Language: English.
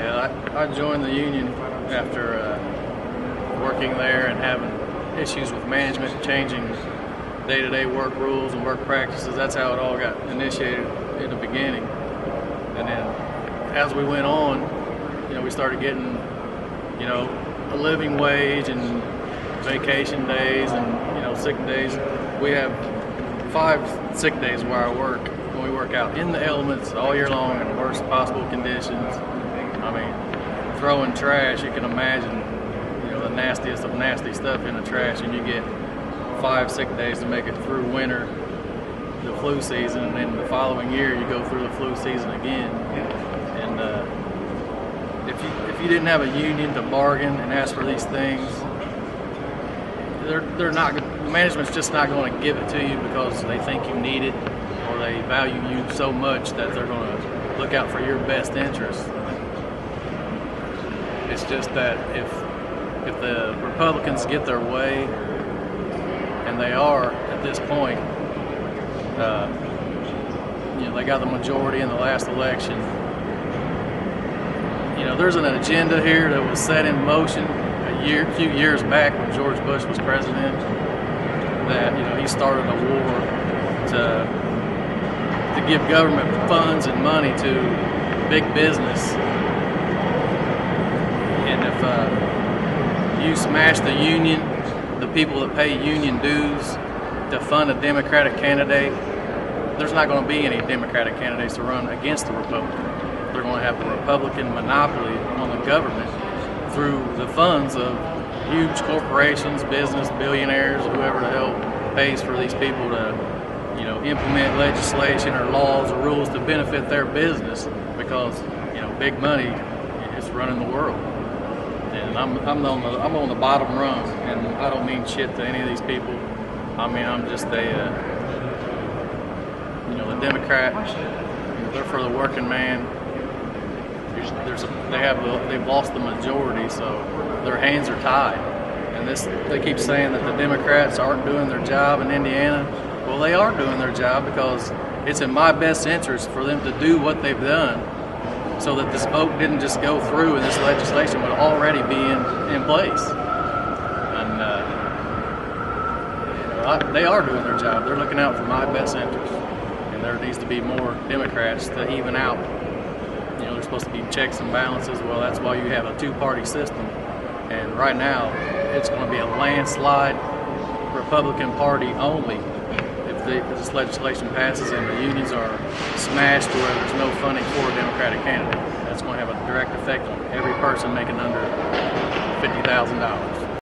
Yeah, I joined the union after working there and having issues with management, changing day-to-day work rules and work practices. That's how it all got initiated in the beginning. And then as we went on, we started getting, a living wage and vacation days and, sick days. We have 5 sick days where I work, when we work out in the elements all year long in the worst possible conditions. I mean, throwing trash, you can imagine, the nastiest of nasty stuff in the trash, and you get 5 sick days to make it through winter, the flu season, and then the following year you go through the flu season again. And if you didn't have a union to bargain and ask for these things, they're not. The management's just not going to give it to you because they think you need it, or they value you so much that they're going to look out for your best interest. It's just that if the Republicans get their way, and they are at this point, they got the majority in the last election. There's an agenda here that was set in motion a few years back when George Bush was president, that he started a war to give government funds and money to big business. And if you smash the union, the people that pay union dues to fund a Democratic candidate, there's not going to be any Democratic candidates to run against the Republican. They're going to have a Republican monopoly on the government through the funds of huge corporations, business, billionaires, whoever the hell pays for these people to, implement legislation or laws or rules to benefit their business, because, big money is running the world. And I'm on the bottom rung, and I don't mean shit to any of these people. I mean, I'm just the Democrat. They're for the working man. They've lost the majority, so their hands are tied. And they keep saying that the Democrats aren't doing their job in Indiana. Well, they are doing their job, because it's in my best interest for them to do what they've done, so that this vote didn't just go through and this legislation would already be in place. And they are doing their job. They're looking out for my best interest. And there needs to be more Democrats to even out. There's supposed to be checks and balances. Well, that's why you have a 2-party system. And right now, it's going to be a landslide Republican Party only if this legislation passes and the unions are smashed to where there's no funding for a Democratic candidate. That's going to have a direct effect on every person making under $50,000.